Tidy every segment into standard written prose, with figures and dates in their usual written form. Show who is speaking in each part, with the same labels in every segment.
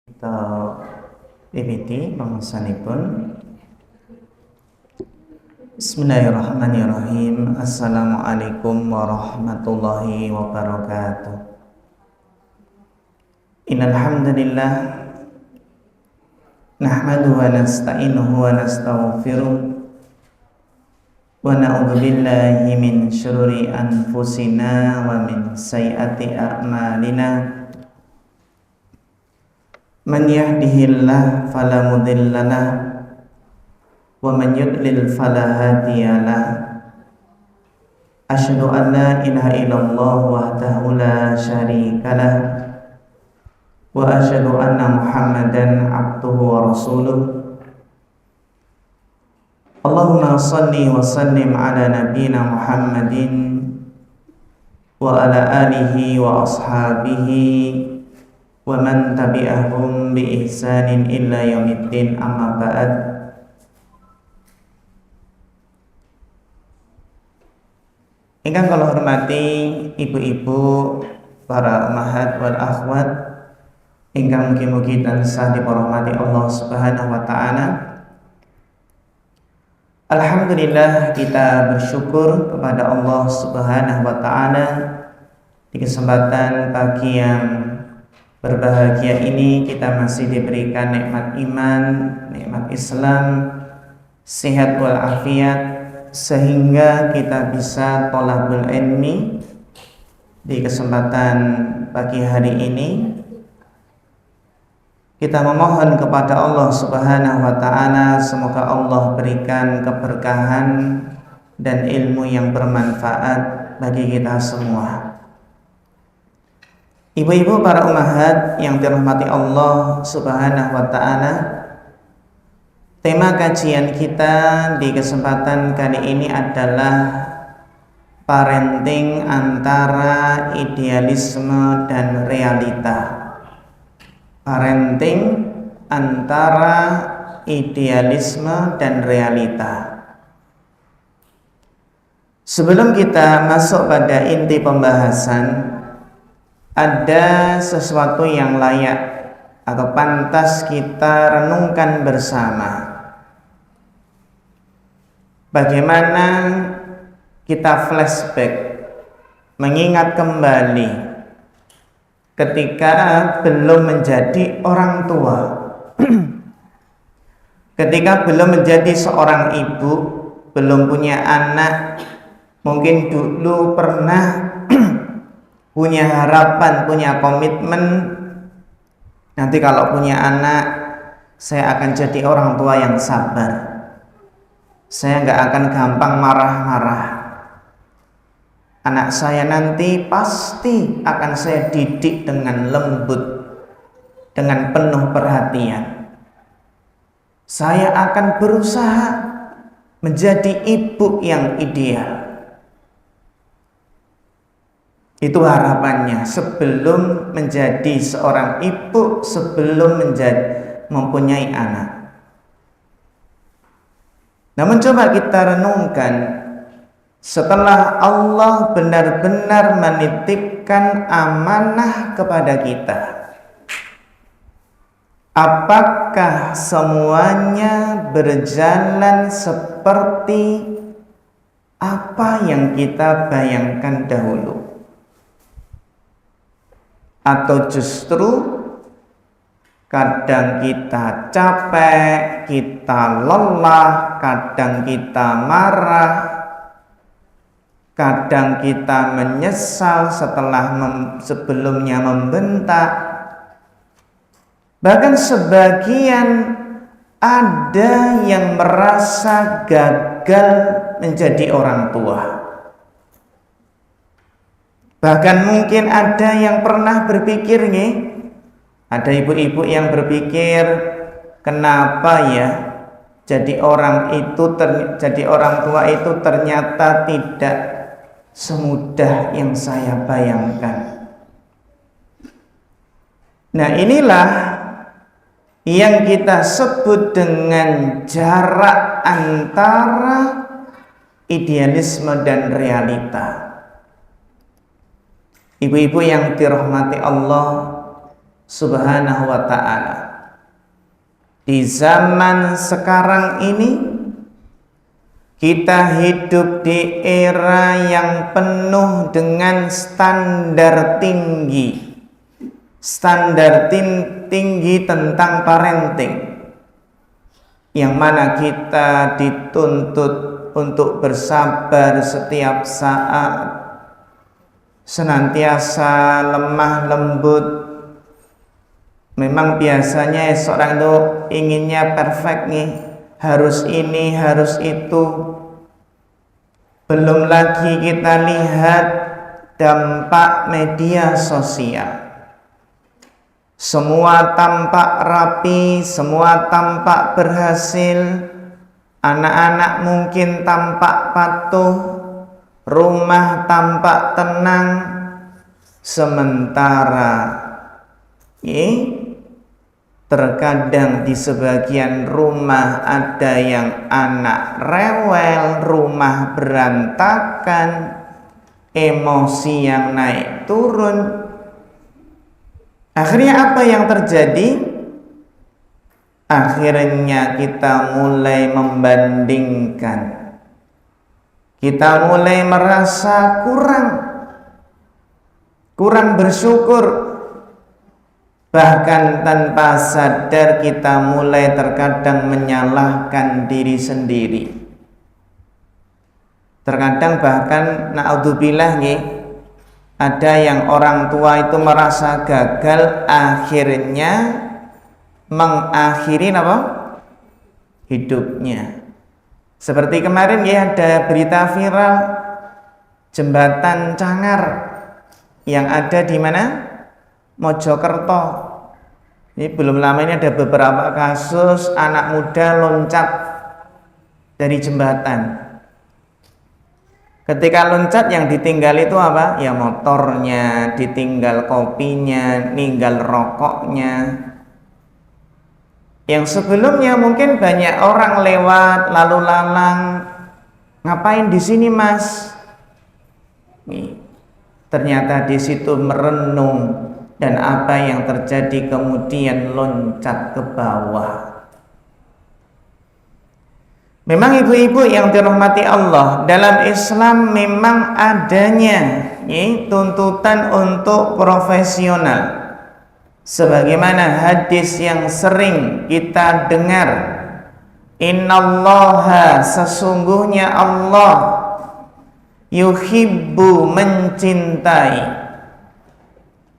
Speaker 1: Kita wiwiti pangsanipun. Bismillahirrahmanirrahim. Assalamualaikum warahmatullahi wabarakatuh. Innal hamdalillah nahmaduhu wa nasta'inuhu wa nastaghfiruh wa na'udzu billahi min syururi anfusina wa min sayyiati a'malina. Man yahdihillah fala mudhillalah wa man yudlil fala hadiyalah. Asyhadu an la ilaha illallah wahdahu la syarikalah wa asyhadu anna Muhammadan abduhu wa rasuluh. Allahumma shalli wa sallim ala nabiyyina Muhammadin wa ala alihi wa ashabihi wa man tabi'ahum bi ihsanin illa yaumiddin, amma ba'd. Ingkang kula hormati ibu-ibu, para ummahat wal akhwat ingkang mugi-mugi tansah dipormati Allah Subhanahu wa taala. Alhamdulillah, kita bersyukur kepada Allah Subhanahu wa taala di kesempatan pagi yang berbahagia ini kita masih diberikan nikmat iman, nikmat Islam, sehat walafiat, sehingga kita bisa thalabul ilmi di kesempatan pagi hari ini. Kita memohon kepada Allah Subhanahu wa taala semoga Allah berikan keberkahan dan ilmu yang bermanfaat bagi kita semua. Ibu-ibu, para ummahat yang dirahmati Allah Subhanahu wa taala, tema kajian kita di kesempatan kali ini adalah parenting antara idealisme dan realita. Parenting antara idealisme dan realita. Sebelum kita masuk pada inti pembahasan, ada sesuatu yang layak atau pantas kita renungkan bersama. Bagaimana kita flashback, mengingat kembali ketika belum menjadi orang tua, ketika belum menjadi seorang ibu, belum punya anak, mungkin dulu pernah punya harapan, punya komitmen, nanti kalau punya anak saya akan jadi orang tua yang sabar, saya nggak akan gampang marah-marah, anak saya nanti pasti akan saya didik dengan lembut, dengan penuh perhatian, saya akan berusaha menjadi ibu yang ideal. Itu harapannya sebelum menjadi seorang ibu, sebelum mempunyai anak. Namun coba kita renungkan, setelah Allah benar-benar menitipkan amanah kepada kita, apakah semuanya berjalan seperti apa yang kita bayangkan dahulu? Atau justru kadang kita capek, kita lelah, kadang kita marah, kadang kita menyesal setelah sebelumnya membentak. Bahkan sebagian ada yang merasa gagal menjadi orang tua. Bahkan mungkin ada yang pernah berpikir nih, ada ibu-ibu yang berpikir, kenapa ya jadi orang tua itu ternyata tidak semudah yang saya bayangkan. Nah, inilah yang kita sebut dengan jarak antara idealisme dan realita. Ibu-ibu yang dirahmati Allah, Subhanahu wa ta'ala. Di zaman sekarang ini kita hidup di era yang penuh dengan standar tinggi. Standar tinggi tentang parenting, yang mana kita dituntut untuk bersabar setiap saat, senantiasa lemah lembut. Memang biasanya seorang itu inginnya perfect nih, harus ini, harus itu. Belum lagi kita lihat dampak media sosial. Semua tampak rapi, semua tampak berhasil. Anak-anak mungkin tampak patuh, rumah tampak tenang. Sementara terkadang di sebagian rumah ada yang anak rewel, rumah berantakan, emosi yang naik turun. Akhirnya apa yang terjadi? Akhirnya kita mulai membandingkan. Kita mulai merasa kurang bersyukur. Bahkan tanpa sadar kita mulai terkadang menyalahkan diri sendiri. Terkadang bahkan naudzubillah nih, ada yang orang tua itu merasa gagal, akhirnya mengakhiri hidupnya. Seperti kemarin ya, ada berita viral jembatan Cangar yang ada di mana? Mojokerto. Ini belum lama ini ada beberapa kasus anak muda loncat dari jembatan. Ketika loncat yang ditinggal itu apa? Ya motornya, ditinggal kopinya, ninggal rokoknya. Yang sebelumnya mungkin banyak orang lewat lalu lalang, ngapain di sini mas? Nih, ternyata di situ merenung, dan apa yang terjadi kemudian loncat ke bawah. Memang ibu-ibu yang dirahmati Allah, dalam Islam memang adanya tuntutan untuk profesional. Sebagaimana hadis yang sering kita dengar, innallaha, sesungguhnya Allah, yuhibbu, mencintai,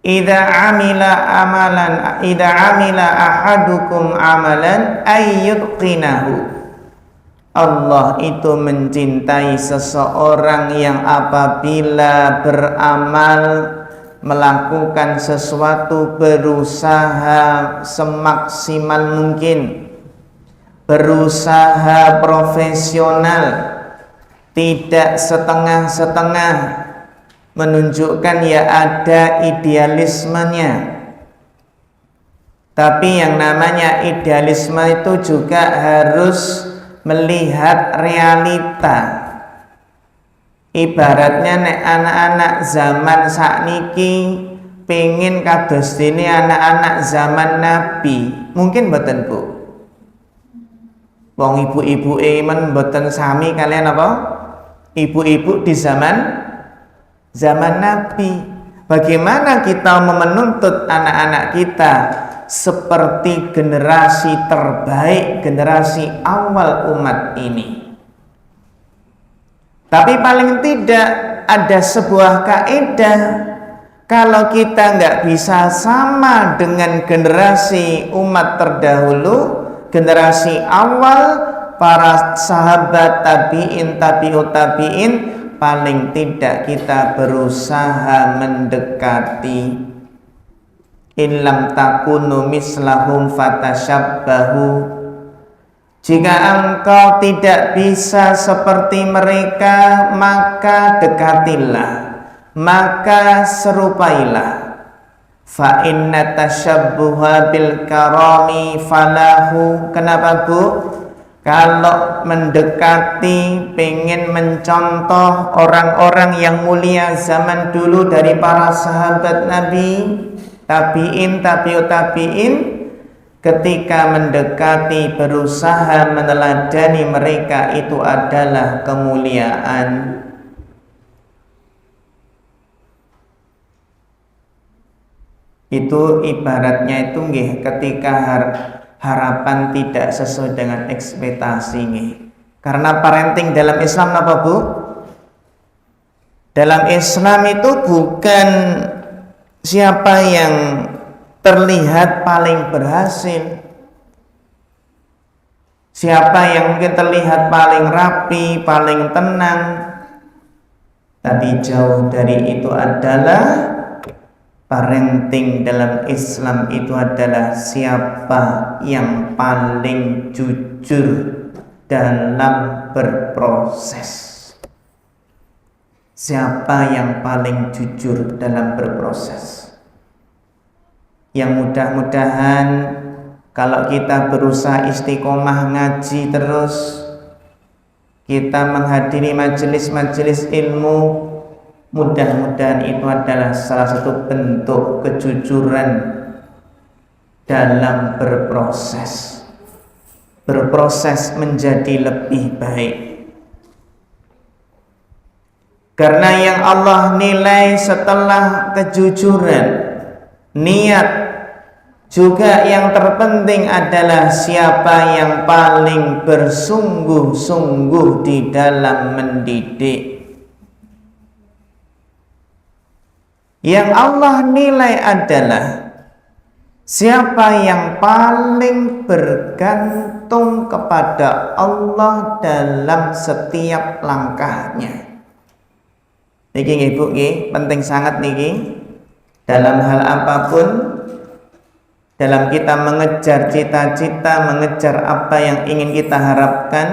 Speaker 1: idza amila ahadukum amalan ayyutqinahu. Allah itu mencintai seseorang yang apabila beramal, melakukan sesuatu, berusaha semaksimal mungkin, berusaha profesional, tidak setengah-setengah, menunjukkan ya ada idealismenya. Tapi yang namanya idealisme itu juga harus melihat realita. Ibaratnya nek anak-anak zaman sakniki pengen kados dene anak-anak zaman Nabi, mungkin mboten Bu? Wong ibu-ibu men mboten sami kalian apa? Ibu-ibu di zaman Nabi. Bagaimana kita menuntut anak-anak kita seperti generasi terbaik, generasi awal umat ini? Tapi paling tidak ada sebuah kaidah, kalau kita nggak bisa sama dengan generasi umat terdahulu, generasi awal, para sahabat tabi'in, tabi'ut tabi'in, paling tidak kita berusaha mendekati. Illam takunu mislahum fatashabbahu. Jika engkau tidak bisa seperti mereka, maka dekatilah, maka serupailah. Fa inna tashabbuha bil karami falahu. Kenapa Bu? Kalau mendekati, pengen mencontoh orang-orang yang mulia zaman dulu dari para sahabat Nabi, tabi'ut tabi'in ketika mendekati berusaha meneladani mereka itu adalah kemuliaan. Itu ibaratnya itu nggih ketika harapan tidak sesuai dengan ekspektasi nggih. Karena parenting dalam Islam apa Bu? Dalam Islam itu bukan siapa yang terlihat paling berhasil, siapa yang mungkin terlihat paling rapi, paling tenang, tapi jauh dari itu adalah parenting dalam Islam itu adalah siapa yang paling jujur dalam berproses. Siapa yang paling jujur dalam berproses. Yang mudah-mudahan kalau kita berusaha istiqomah ngaji terus, kita menghadiri majelis-majelis ilmu, mudah-mudahan itu adalah salah satu bentuk kejujuran dalam berproses. Berproses menjadi lebih baik. Karena yang Allah nilai setelah kejujuran, niat, juga yang terpenting adalah siapa yang paling bersungguh-sungguh di dalam mendidik. Yang Allah nilai adalah siapa yang paling bergantung kepada Allah dalam setiap langkahnya. Niki nggih Bu nggih, penting sangat niki. Dalam hal apapun, dalam kita mengejar cita-cita, mengejar apa yang ingin kita harapkan,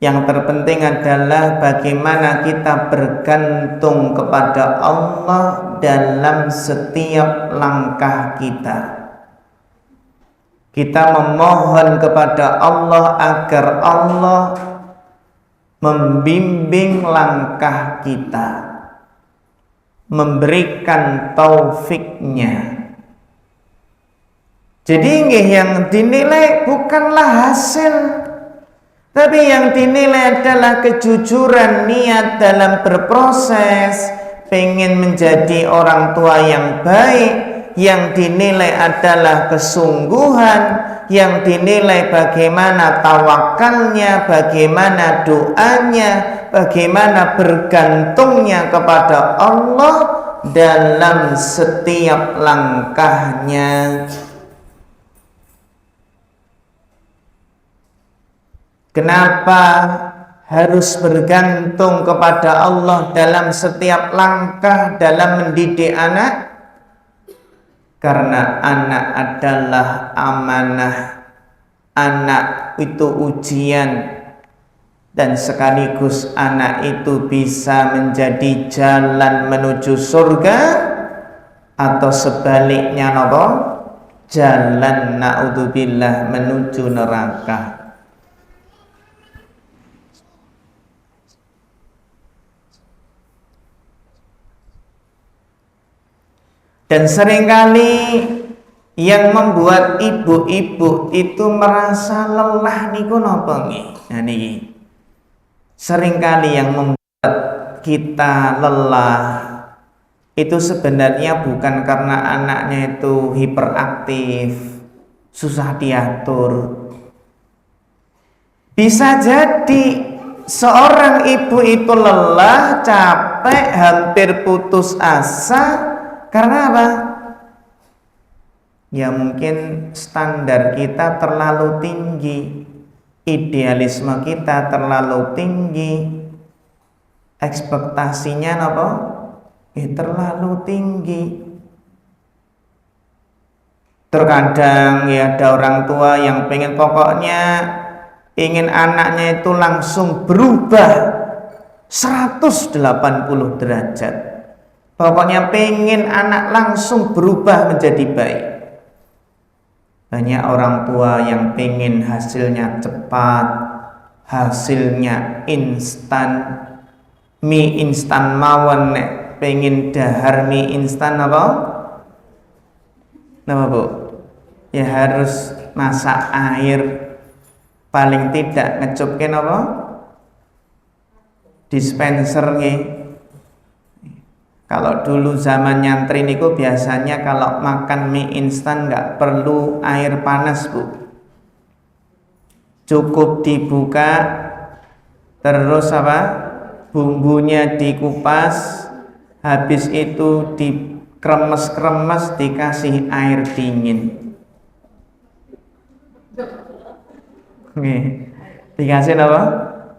Speaker 1: yang terpenting adalah bagaimana kita bergantung kepada Allah dalam setiap langkah kita. Kita memohon kepada Allah agar Allah membimbing langkah kita, memberikan taufiknya. Jadi yang dinilai bukanlah hasil, tapi yang dinilai adalah kejujuran niat dalam berproses, pengen menjadi orang tua yang baik. Yang dinilai adalah kesungguhan, yang dinilai bagaimana tawakalnya, bagaimana doanya, bagaimana bergantungnya kepada Allah dalam setiap langkahnya. Kenapa harus bergantung kepada Allah dalam setiap langkah dalam mendidik anak? Karena anak adalah amanah, anak itu ujian, dan sekaligus anak itu bisa menjadi jalan menuju surga atau sebaliknya nopo? Jalan naudzubillah menuju neraka. Dan seringkali yang membuat ibu-ibu itu merasa lelah niku napa nggih? Nah niki. Seringkali yang membuat kita lelah itu sebenarnya bukan karena anaknya itu hiperaktif, susah diatur. Bisa jadi seorang ibu itu lelah, capek, hampir putus asa. Karena apa? Ya mungkin standar kita terlalu tinggi, idealisme kita terlalu tinggi, ekspektasinya apa? Terlalu tinggi. Terkadang ya ada orang tua yang pengen pokoknya ingin anaknya itu langsung berubah 180 derajat. Pokoknya pengen anak langsung berubah menjadi baik. Banyak orang tua yang pengen hasilnya cepat, hasilnya instan, mie instan mawon, pengen dahar mie instan apa? Kenapa Bu? Ya harus masak air, paling tidak ngecupke apa? Dispenser nggih. Kalau dulu zaman nyantri niku biasanya kalau makan mie instan nggak perlu air panas Bu, cukup dibuka terus apa, bumbunya dikupas, habis itu dikremes-kremes dikasih air dingin. Dikasih apa?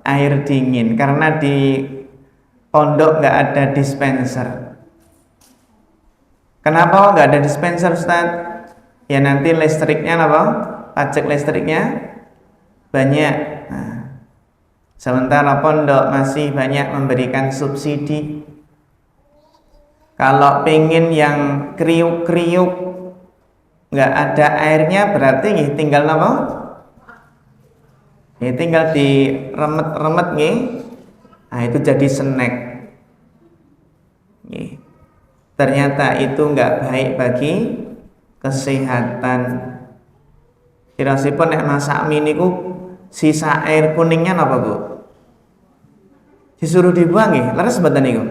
Speaker 1: Air dingin, karena di pondok nggak ada dispenser. Kenapa nggak ada dispenser Ustaz? Ya nanti listriknya apa? Pajak listriknya banyak. Nah, sementara pondok masih banyak memberikan subsidi. Kalau pengen yang kriuk-kriuk nggak ada airnya, berarti tinggal apa? Ya tinggal diremet-remet nih. Nah itu jadi snack. Ternyata itu nggak baik bagi kesehatan. Kirasipun nek masak mie niku sisa air kuningnya apa Bu? Disuruh dibuang nggih, leres mboten niku?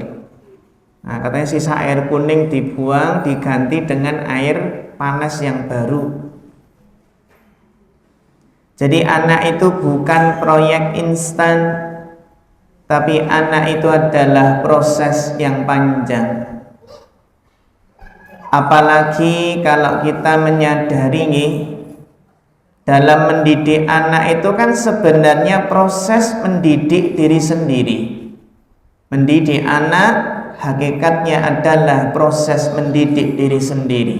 Speaker 1: Nah, katanya sisa air kuning dibuang diganti dengan air panas yang baru. Jadi anak itu bukan proyek instan, tapi anak itu adalah proses yang panjang. Apalagi kalau kita menyadari nih, dalam mendidik anak itu kan sebenarnya proses mendidik diri sendiri. Mendidik anak hakikatnya adalah proses mendidik diri sendiri.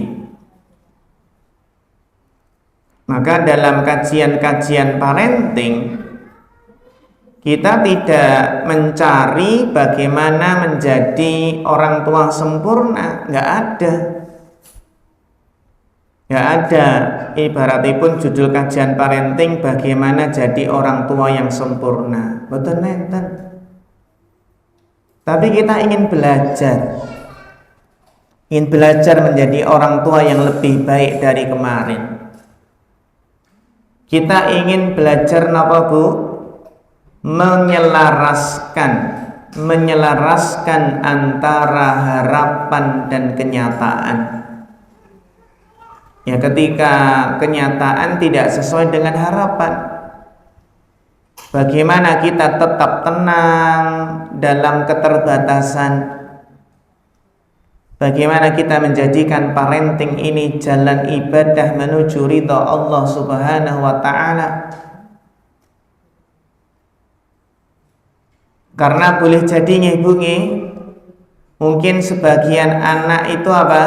Speaker 1: Maka dalam kajian-kajian parenting, kita tidak mencari bagaimana menjadi orang tua sempurna, nggak ada. Nggak ada. Ibaratipun judul kajian parenting bagaimana jadi orang tua yang sempurna. Betul nenten. Tapi kita ingin belajar. Ingin belajar menjadi orang tua yang lebih baik dari kemarin. Kita ingin belajar apa Bu? Menyelaraskan antara harapan dan kenyataan. Ya ketika kenyataan tidak sesuai dengan harapan, bagaimana kita tetap tenang dalam keterbatasan? Bagaimana kita menjadikan parenting ini jalan ibadah menuju ridha Allah Subhanahu wa ta'ala? Karena boleh jadi Ibu, mungkin sebagian anak itu apa?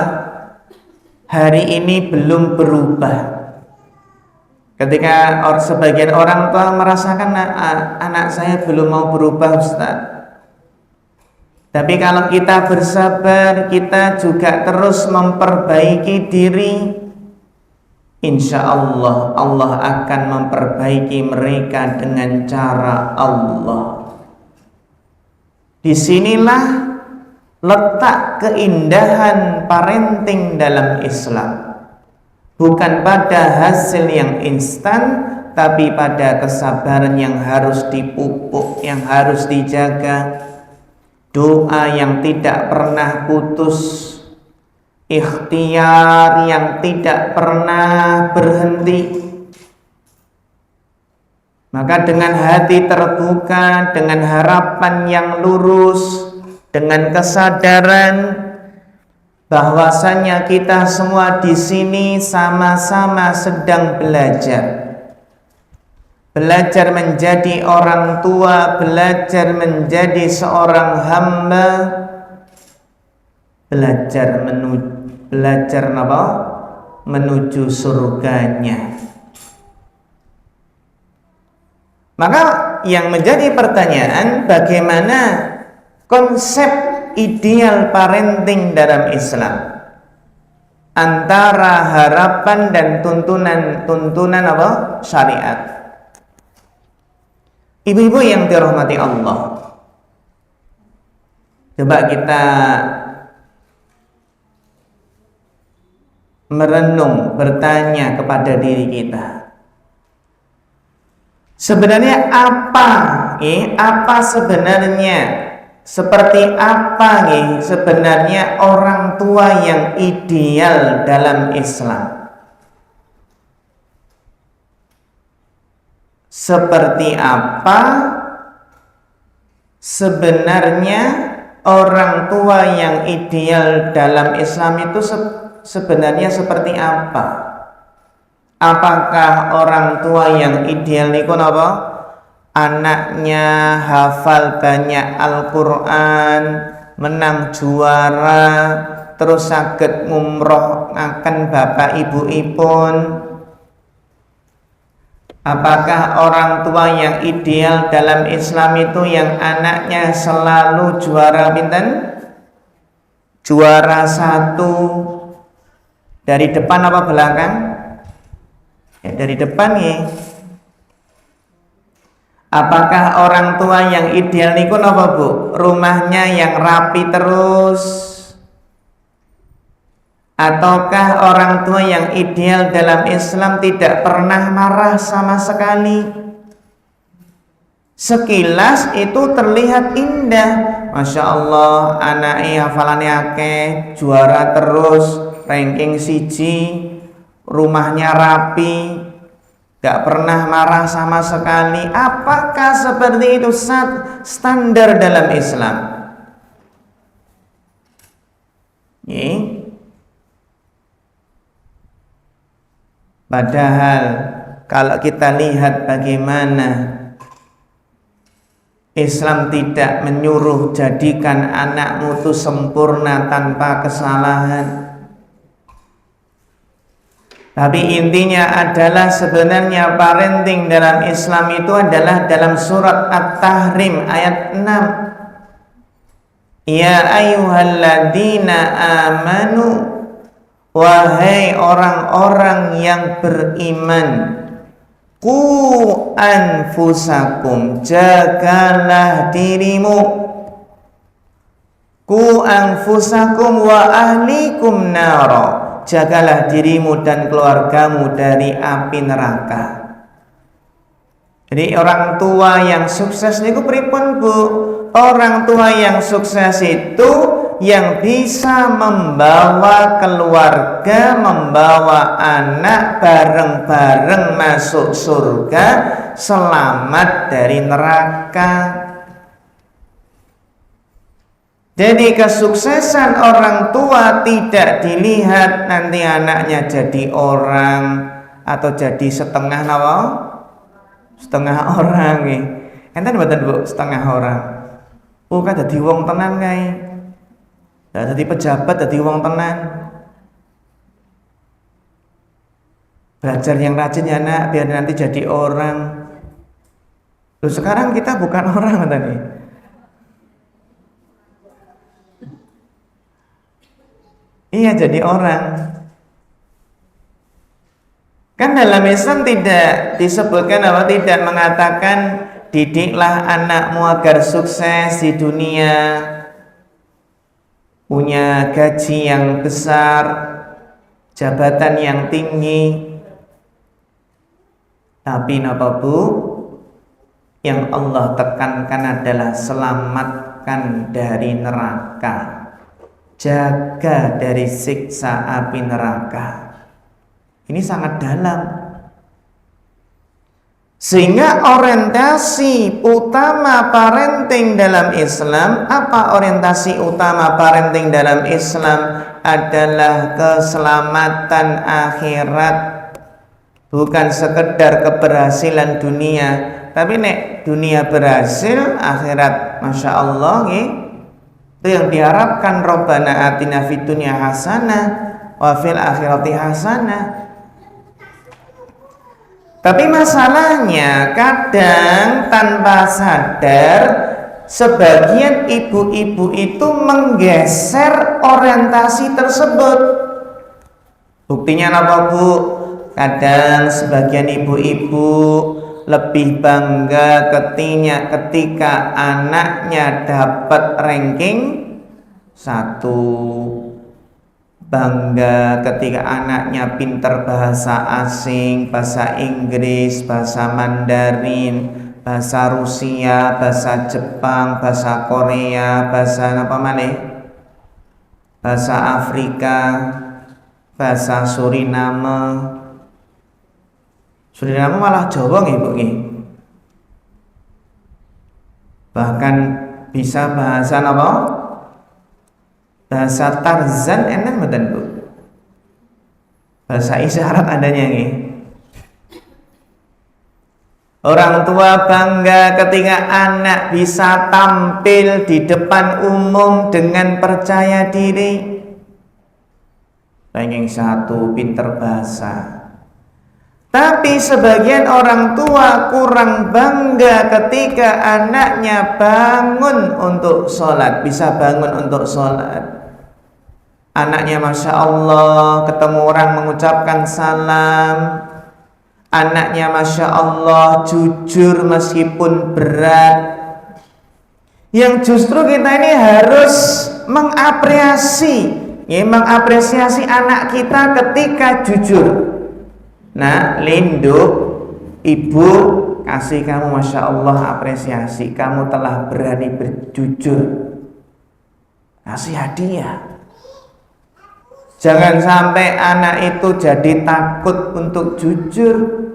Speaker 1: Hari ini belum berubah. Ketika sebagian orang tua merasakan anak saya belum mau berubah Ustaz. Tapi kalau kita bersabar, kita juga terus memperbaiki diri, insya Allah Allah akan memperbaiki mereka dengan cara Allah. Disinilah letak keindahan parenting dalam Islam. Bukan pada hasil yang instan, tapi pada kesabaran yang harus dipupuk, yang harus dijaga, doa yang tidak pernah putus, ikhtiar yang tidak pernah berhenti. Maka dengan hati terbuka, dengan harapan yang lurus, dengan kesadaran bahwasanya kita semua di sini sama-sama sedang belajar. Belajar menjadi orang tua, belajar menjadi seorang hamba, belajar menuju surganya. Maka yang menjadi pertanyaan, bagaimana konsep ideal parenting dalam Islam antara harapan dan tuntunan syariat. Ibu-ibu yang dirahmati Allah, coba kita merenung, bertanya kepada diri kita. Sebenarnya apa? Apa sebenarnya? Seperti apa sebenarnya orang tua yang ideal dalam Islam? Seperti apa sebenarnya orang tua yang ideal dalam Islam itu sebenarnya seperti apa? Apakah orang tua yang ideal niku napa? Anaknya hafal banyak Al-Quran, menang juara, terus saged ngumroh akan bapak ibu ipun. Apakah orang tua yang ideal dalam Islam itu yang anaknya selalu juara pinten? Juara 1 dari depan apa belakang? Ya, dari depan ya. Apakah orang tua yang ideal niku napa Bu? Rumahnya yang rapi terus? Ataukah orang tua yang ideal dalam Islam tidak pernah marah sama sekali? Sekilas itu terlihat indah. Masya Allah, anaknya hafalannya akeh, juara terus, ranking 1, rumahnya rapi, gak pernah marah sama sekali. Apakah seperti itu standar dalam Islam? Padahal kalau kita lihat bagaimana Islam tidak menyuruh jadikan anakmu itu sempurna tanpa kesalahan. Tapi intinya adalah sebenarnya parenting dalam Islam itu adalah dalam surat At-Tahrim ayat 6. Ya ayyuhalladzina amanu, wahai orang-orang yang beriman, qu anfusakum, jagalah dirimu, qu anfusakum wa ahlikum nara, jagalah dirimu dan keluargamu dari api neraka. Jadi orang tua yang sukses niku pripun Bu? Orang tua yang sukses itu yang bisa membawa keluarga, membawa anak bareng-bareng masuk surga, selamat dari neraka. Jadi kesuksesan orang tua tidak dilihat nanti anaknya jadi orang atau jadi setengah nawa, setengah orang nih. Enten mboten Bu, setengah orang. Kan dadi wong tenan kae. Lah dadi pejabat, dadi wong tenan. Belajar yang rajin ya nak, biar nanti jadi orang. Loh sekarang kita bukan orang tadi. Iya jadi orang. Kan dalam Islam tidak disebutkan apa, tidak mengatakan didiklah anakmu agar sukses di dunia, punya gaji yang besar, jabatan yang tinggi. Tapi napa Bu? Yang Allah tekankan adalah selamatkan dari neraka, jaga dari siksa api neraka. Ini sangat dalam. Sehingga orientasi utama parenting dalam Islam, apa orientasi utama parenting dalam Islam? Adalah keselamatan akhirat. Bukan sekedar keberhasilan dunia, tapi nek dunia berhasil, akhirat Masya Allah itu yang diharapkan. Rabbana atina fid dunya hasanah wa fil akhirati hasanah. Tapi masalahnya kadang tanpa sadar sebagian ibu-ibu itu menggeser orientasi tersebut. Buktinya apa Bu? Kadang sebagian ibu-ibu lebih bangga ketika anaknya dapat ranking 1, bangga ketika anaknya pintar bahasa asing, bahasa Inggris, bahasa Mandarin, bahasa Rusia, bahasa Jepang, bahasa Korea, bahasa apa mana? Bahasa Afrika, bahasa Suriname. Suriname malah Jawa nggih, Bu nggih. Bahkan bisa bahasa apa? Bahasa Tarzan enten mboten, Bu? Bahasa isyarat adanya nggih. Orang tua bangga ketika anak bisa tampil di depan umum dengan percaya diri. Ranking 1 pinter bahasa. Tapi sebagian orang tua kurang bangga ketika anaknya bangun untuk sholat, bisa bangun untuk sholat. Anaknya Masya Allah ketemu orang mengucapkan salam. Anaknya Masya Allah jujur meskipun berat. Yang justru kita ini harus mengapresiasi anak kita ketika jujur. Nah, Linduk, ibu kasih kamu Masya Allah apresiasi, kamu telah berani berjujur. Kasih hadiah. Jangan sampai anak itu jadi takut untuk jujur.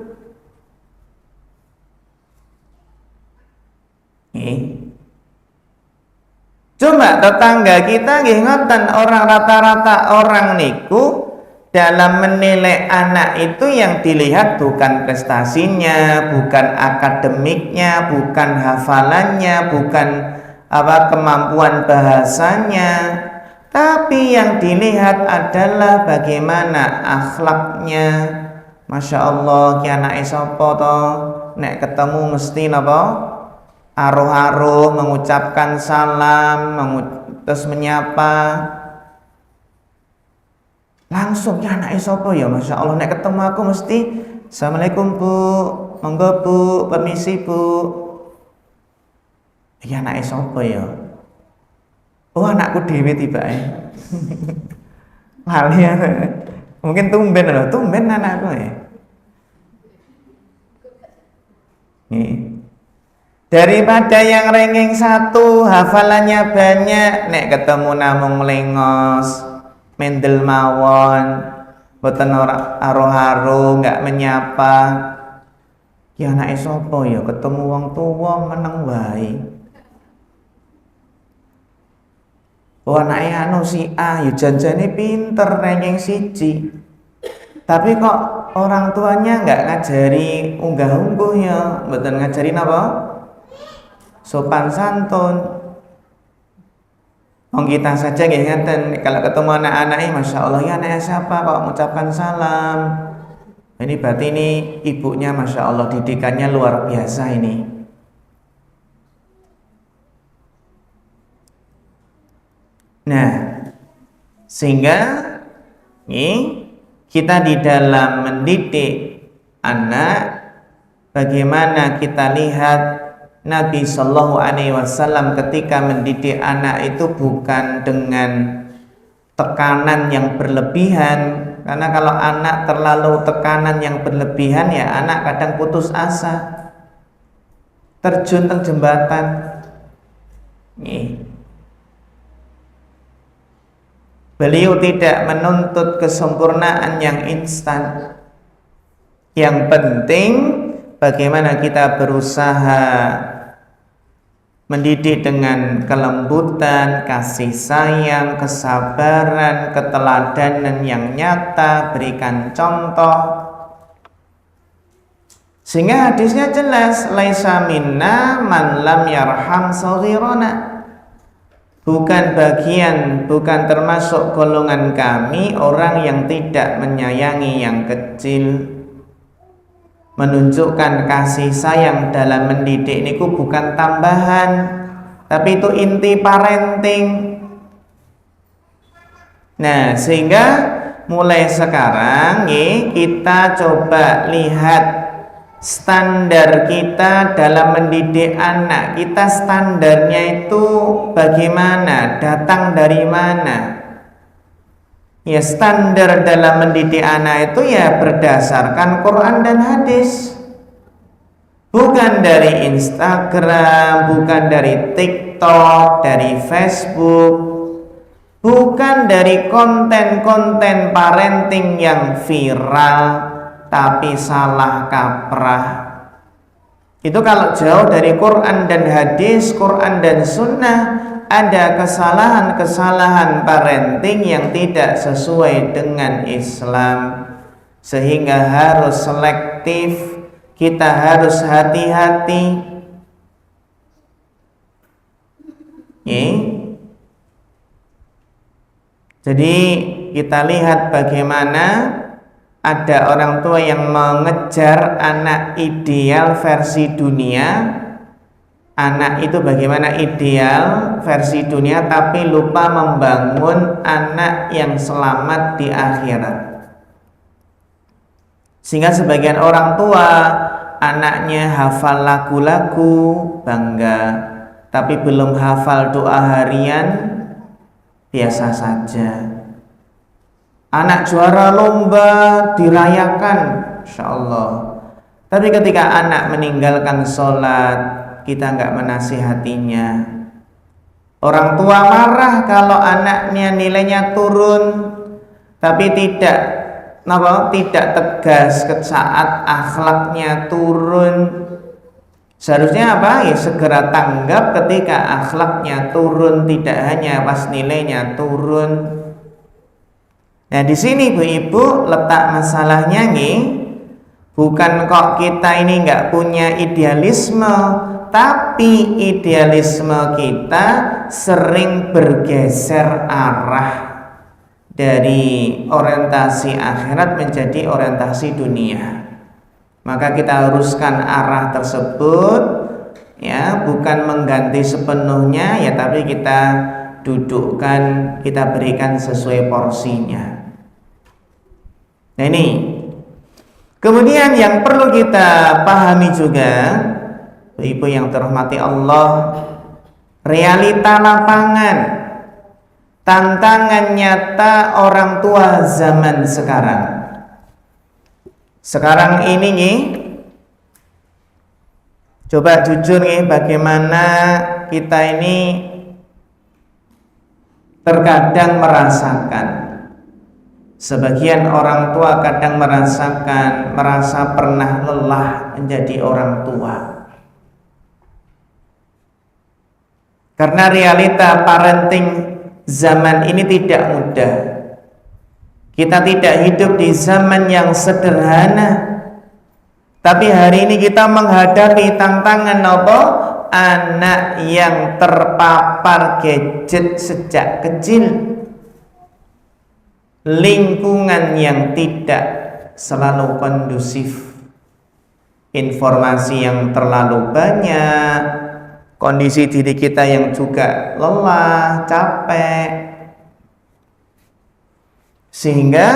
Speaker 1: Coba tetangga kita nggih ngoten, orang rata-rata orang niku dalam menilai anak itu yang dilihat bukan prestasinya, bukan akademiknya, bukan hafalannya, bukan kemampuan bahasanya, tapi yang dilihat adalah bagaimana akhlaknya. Masya Allah, ki anake sapa to? Nek ketemu mesti napa? Aruh-aruh mengucapkan salam, terus menyapa. Langsung ya anake sapa ya, Masya Allah, nek ketemu aku mesti Assalamualaikum Bu, monggo Bu, permisi Bu. Ya anake sapa ya? Oh, anakku dhewe tibake. Lali ya. Mungkin tumben anakku ya. Nih. Daripada yang ranking 1 hafalannya banyak, nek ketemu namung melengos, mendel mawon, boten ora aro-aro, enggak menyapa. Ya anake sapa ya, ketemu wong tuwa meneng wae. Oh, anake anu si A ya janjane pinter ranking 1. Tapi kok orang tuanya enggak ngajari unggah-ungguh ya, mboten ngajarin apa? Sopan santun. Wong kita saja nggih ngeten, kalau ketemu anak-anaknya Masya Allah, ya anak siapa kok mengucapkan salam. Ini berarti ini ibunya Masya Allah didikannya luar biasa ini. Nah, sehingga ini kita di dalam mendidik anak, bagaimana kita lihat Nabi Shallallahu Alaihi Wasallam ketika mendidik anak itu bukan dengan tekanan yang berlebihan, karena kalau anak terlalu tekanan yang berlebihan ya anak kadang putus asa, terjun ke jembatan. Beliau tidak menuntut kesempurnaan yang instan. Yang penting bagaimana kita berusaha mendidik dengan kelembutan, kasih sayang, kesabaran, keteladanan yang nyata, berikan contoh. Sehingga hadisnya jelas, laisa minna man lam yarham shaghirana. Bukan termasuk golongan kami orang yang tidak menyayangi yang kecil. Menunjukkan kasih sayang dalam mendidik niku bukan tambahan, tapi itu inti parenting. Nah, sehingga mulai sekarang kita coba lihat standar kita dalam mendidik anak kita, standarnya itu bagaimana, datang dari mana. Ya standar dalam mendidik anak itu ya berdasarkan Quran dan hadis. Bukan dari Instagram, bukan dari TikTok, dari Facebook, bukan dari konten-konten parenting yang viral tapi salah kaprah. Itu kalau jauh dari Quran dan hadis, Quran dan sunnah, ada kesalahan-kesalahan parenting yang tidak sesuai dengan Islam, sehingga harus selektif, kita harus hati-hati. Jadi kita lihat bagaimana ada orang tua yang mengejar anak ideal versi dunia. Anak itu bagaimana ideal versi dunia, tapi lupa membangun anak yang selamat di akhirat. Sehingga sebagian orang tua anaknya hafal lagu-lagu, bangga, tapi belum hafal doa harian, biasa saja. Anak juara lomba dirayakan, Insya Allah. Tapi ketika anak meninggalkan sholat, kita nggak menasihatinya. Orang tua marah kalau anaknya nilainya turun, tapi tidak tegas saat akhlaknya turun. Seharusnya apa? Ya segera tanggap ketika akhlaknya turun, tidak hanya pas nilainya turun. Nah di sini ibu-ibu letak masalahnya nih, bukan kok kita ini nggak punya idealisme, tapi idealisme kita sering bergeser arah dari orientasi akhirat menjadi orientasi dunia. Maka kita haruskan arah tersebut, ya, bukan mengganti sepenuhnya, ya, tapi kita dudukkan, kita berikan sesuai porsinya. Nah ini. Kemudian yang perlu kita pahami juga, ibu yang terhormati Allah, realita lapangan, tantangan nyata orang tua zaman sekarang. Sekarang ini nih, coba jujur nih, bagaimana kita ini terkadang merasakan, sebagian orang tua kadang merasa pernah lelah menjadi orang tua. Karena realita parenting zaman ini tidak mudah. Kita tidak hidup di zaman yang sederhana. Tapi hari ini kita menghadapi tantangan apa? Anak yang terpapar gadget sejak kecil. Lingkungan yang tidak selalu kondusif. Informasi yang terlalu banyak. Kondisi diri kita yang juga lelah, capek. Sehingga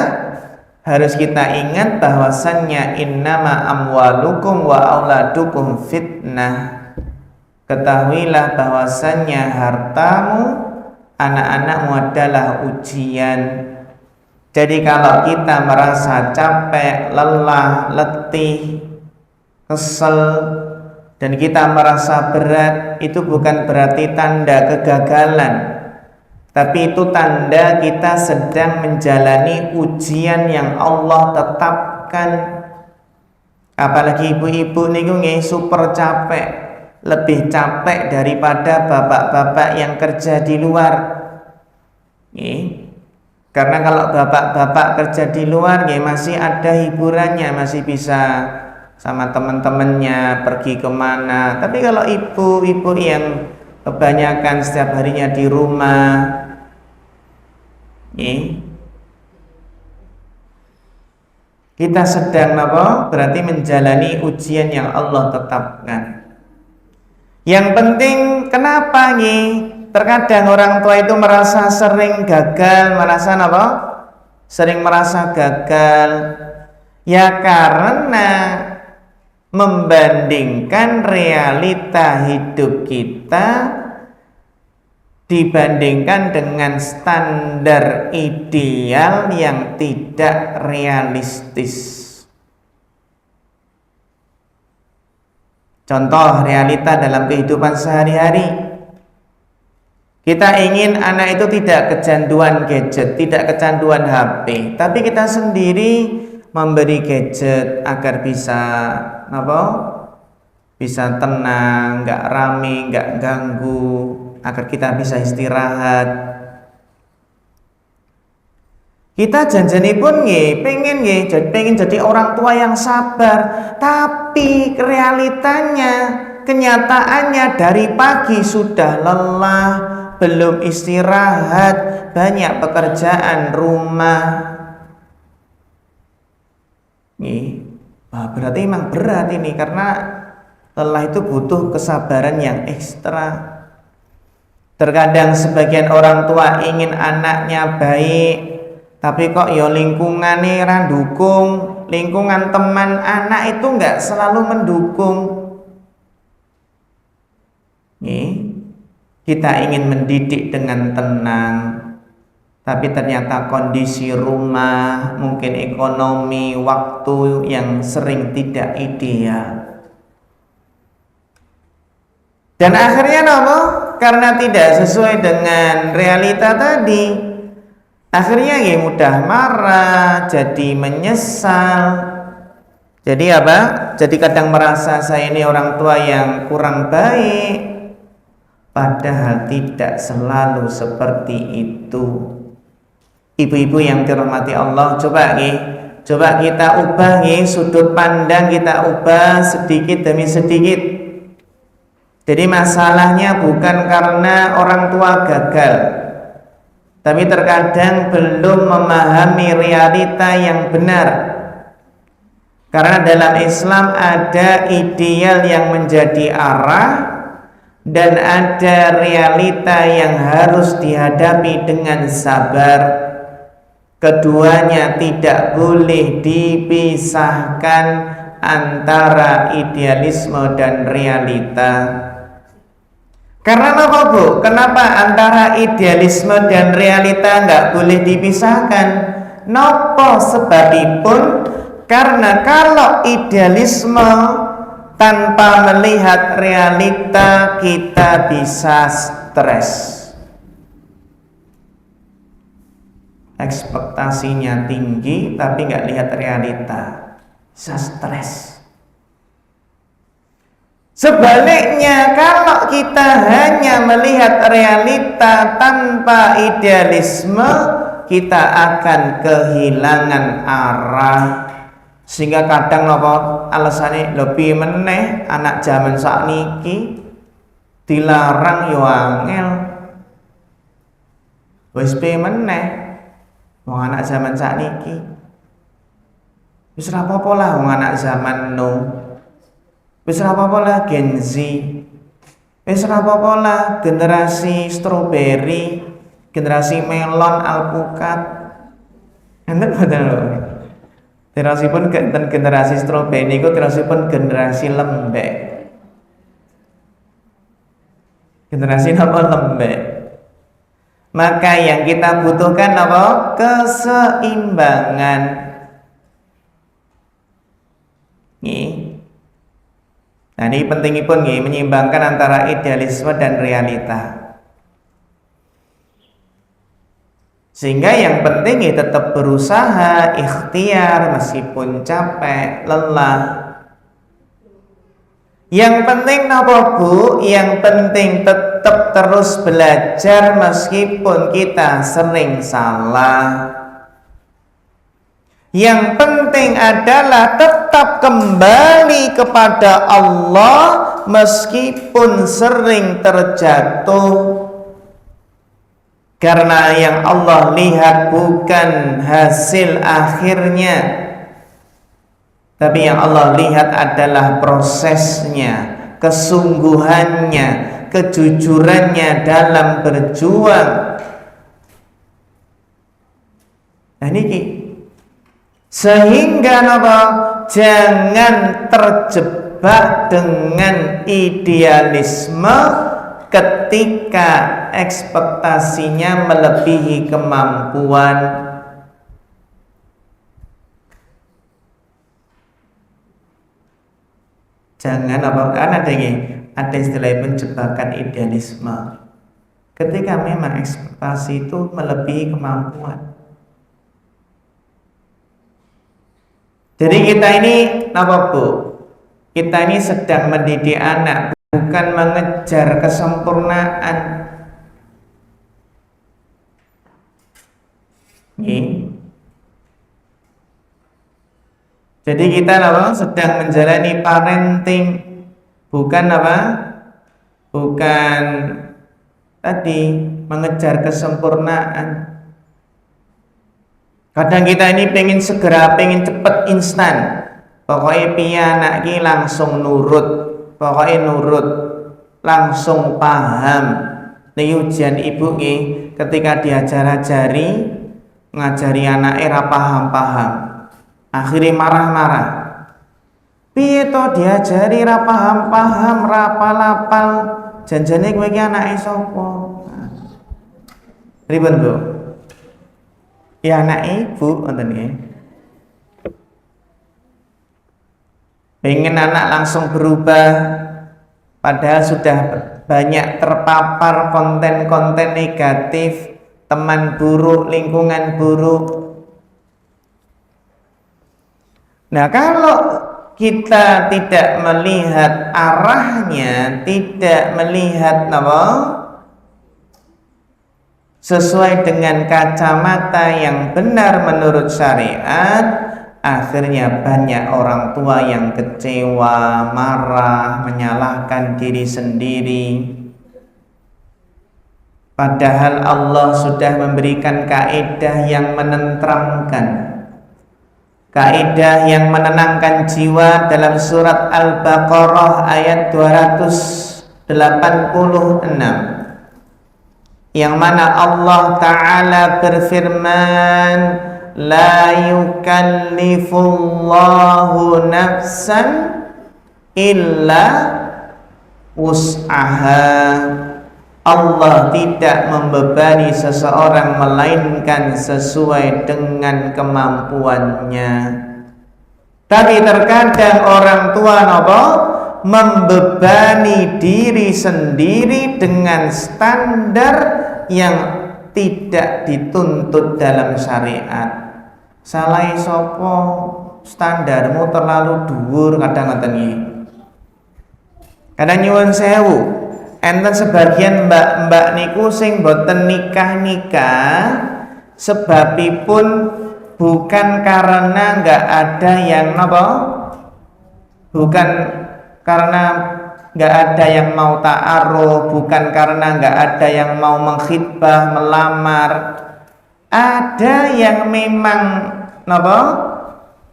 Speaker 1: harus kita ingat bahwasannya innama amwalukum wa auladukum fitnah. Ketahuilah bahwasannya hartamu, anak-anakmu adalah ujian. Jadi kalau kita merasa capek, lelah, letih, kesel, dan kita merasa berat, itu bukan berarti tanda kegagalan, tapi itu tanda kita sedang menjalani ujian yang Allah tetapkan. Apalagi ibu-ibu niku nggih super capek, lebih capek daripada bapak-bapak yang kerja di luar. Nggih. Karena kalau bapak-bapak kerja di luar nggih masih ada hiburannya, masih bisa sama teman-temannya pergi kemana. Tapi kalau ibu-ibu yang kebanyakan setiap harinya di rumah, kita sedang apa? Berarti menjalani ujian yang Allah tetapkan. Yang penting kenapa nih? Terkadang orang tua itu merasa sering gagal, merasa apa? Sering merasa gagal. Ya karena membandingkan realita hidup kita dibandingkan dengan standar ideal yang tidak realistis. Contoh realita dalam kehidupan sehari-hari. Kita ingin anak itu tidak kecanduan gadget, tidak kecanduan HP, tapi kita sendiri memberi gadget agar bisa bisa tenang, nggak rame, nggak ganggu, agar kita bisa istirahat. Kita janjani pun pengen jadi orang tua yang sabar, tapi realitanya, kenyataannya dari pagi sudah lelah, belum istirahat, banyak pekerjaan rumah. Berarti memang berat ini, karena lelah itu butuh kesabaran yang ekstra. Terkadang sebagian orang tua ingin anaknya baik, tapi kok ya lingkungannya ra ndukung, lingkungan teman anak itu nggak selalu mendukung. Kita ingin mendidik dengan tenang, tapi ternyata kondisi rumah, mungkin ekonomi, waktu yang sering tidak ideal. Dan akhirnya karena tidak sesuai dengan realita tadi, akhirnya mudah marah, jadi menyesal. Jadi Jadi kadang merasa saya ini orang tua yang kurang baik, padahal tidak selalu seperti itu. Ibu-ibu yang dirahmati Allah, coba kita ubah sudut pandang, kita ubah sedikit demi sedikit. Jadi masalahnya bukan karena orang tua gagal, tapi terkadang belum memahami realita yang benar. Karena dalam Islam ada ideal yang menjadi arah, dan ada realita yang harus dihadapi dengan sabar. Keduanya tidak boleh dipisahkan antara idealisme dan realita. Karena apa, Bu? Kenapa antara idealisme dan realita nggak boleh dipisahkan? Nopo sebabipun? Karena kalau idealisme tanpa melihat realita, kita bisa stres. Ekspektasinya tinggi tapi nggak lihat realita, bisa stres. Sebaliknya, kalau kita hanya melihat realita tanpa idealisme, kita akan kehilangan arah. Sehingga kadang alasannya lebih meneh anak zaman sakniki dilarang yo angel. Wis meneh wong anak zaman sakniki. Wis ora apa-apa lah wong anak zaman wis ora apa-apa lah Gen Z. Wis ora apa-apa lah generasi stroberi, generasi melon, alpukat. Enten boten lho. Generasi stroberi niku terasipun generasi lembek. Generasi lembek. Maka yang kita butuhkan keseimbangan. Nah, ini pentingipun menyeimbangkan antara idealisme dan realita. Sehingga yang penting tetap berusaha, ikhtiar meskipun capek, lelah. Yang penting Bu? Yang penting tetap terus belajar meskipun kita sering salah. Yang penting adalah tetap kembali kepada Allah meskipun sering terjatuh. Karena yang Allah lihat bukan hasil akhirnya, tapi yang Allah lihat adalah prosesnya, kesungguhannya, kejujurannya dalam berjuang. Nah niki, sehingga jangan terjebak dengan idealisme, ketika ekspektasinya melebihi kemampuan, jangan kan ada istilah penjebakan idealisme. Ketika memang ekspektasi itu melebihi kemampuan. Jadi kita ini apa Bu? Kita ini sedang mendidik anak, bukan mengejar kesempurnaan. Jadi kita sedang menjalani parenting, bukan bukan tadi mengejar kesempurnaan. Kadang kita ini pengen segera, pengen cepet, instan. Pokoknya piye anak ki langsung nurut, pokoknya nurut, langsung paham. Nih ujian ibu ki ketika diajar-ajari, ngajari anak era paham-paham, akhirnya marah-marah. Piye to diajari ra paham-paham, ra apal-apal, janjane kowe iki anake sapa? Ribet Bu. Ya anak ibu ngoten nggih. Pengen anak langsung berubah, padahal sudah banyak terpapar konten-konten negatif, teman buruk, lingkungan buruk. Nah, kalau kita tidak melihat arahnya, tidak melihat sesuai dengan kacamata yang benar menurut syariat, akhirnya banyak orang tua yang kecewa, marah, menyalahkan diri sendiri. Padahal Allah sudah memberikan kaidah yang menenteramkan, kaidah yang menenangkan jiwa dalam surat Al-Baqarah ayat 286, yang mana Allah Ta'ala berfirman, la yukallifullahu nafsan illa wus'aha. Allah tidak membebani seseorang melainkan sesuai dengan kemampuannya. Tapi terkadang orang tua membebani diri sendiri dengan standar yang tidak dituntut dalam syariat. Salah sopo, standarmu terlalu dhuwur kadang-kadang iki. Kadang nyuwun sewu, enten sebagian mbak-mbak niku sing boten nikah-nikah sebabipun bukan karena nggak ada yang bukan karena nggak ada yang mau ta'aruf, bukan karena nggak ada yang mau mengkhitbah, melamar. Ada yang memang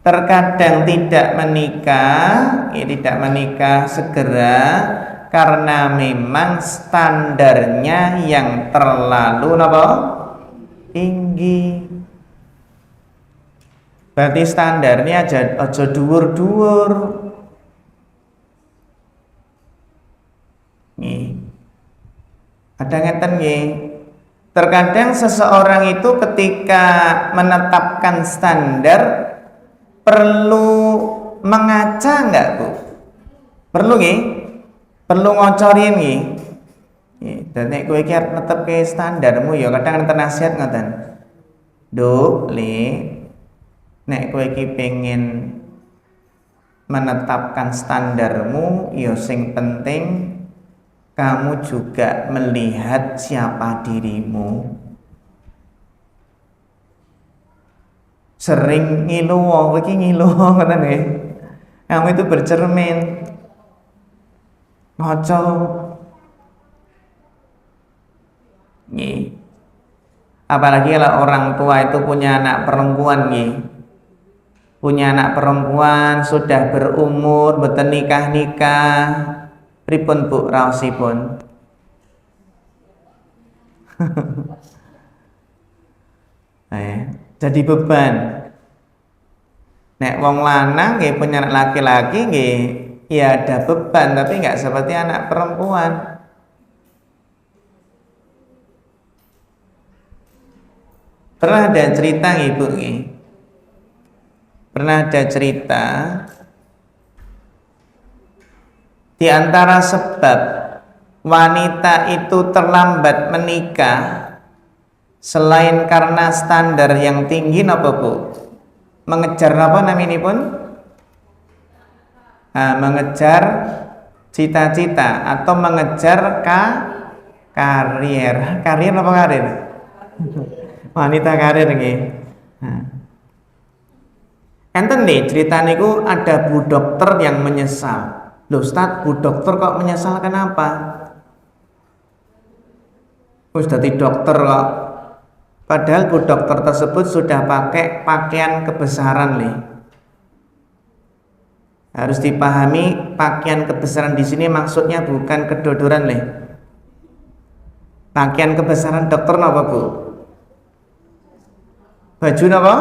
Speaker 1: terkadang tidak menikah segera karena memang standarnya yang terlalu tinggi. Berarti standarnya aja dhuwur-dhuwur. Ada ngeten nggih. Terkadang seseorang itu ketika menetapkan standar perlu mengaca enggak Bu? Perlu nggih? Perlu ngocorin nggih. Dan nek kowe iki arep netepke standarmu ya kadang enten nasihat ngoten. Nduk, Le, nek kowe iki pengen menetapkan standarmu ya sing penting kamu juga melihat siapa dirimu. Sering ngilu, iki ngilu ngoten nggih. Kamu itu bercermin. Maca nggih. Apalagi kalau orang tua itu punya anak perempuan nggih. Punya anak perempuan sudah berumur, mboten nikah-nikah. Pripun Bu raosipun? Jadi beban. Nek wong lanang nggih punya anak laki-laki nggih ya ada beban, tapi nggak seperti anak perempuan. Pernah ada cerita ibu nih. Pernah ada cerita di antara sebab wanita itu terlambat menikah selain karena standar yang tinggi apa Bu? Mengejar apa namanya pun? Mengejar cita-cita atau mengejar karir apa karir? Wanita karir nggih. Enten nih cerita niku ada bu dokter yang menyesal. Loh Ustaz, bu dokter kok menyesal kenapa? Wis dadi dokter kok. Padahal bu dokter tersebut sudah pakai pakaian kebesaran nih. Harus dipahami pakaian kebesaran di sini maksudnya bukan kedodoran nih. Pakaian kebesaran dokter napa Bu? Baju napa?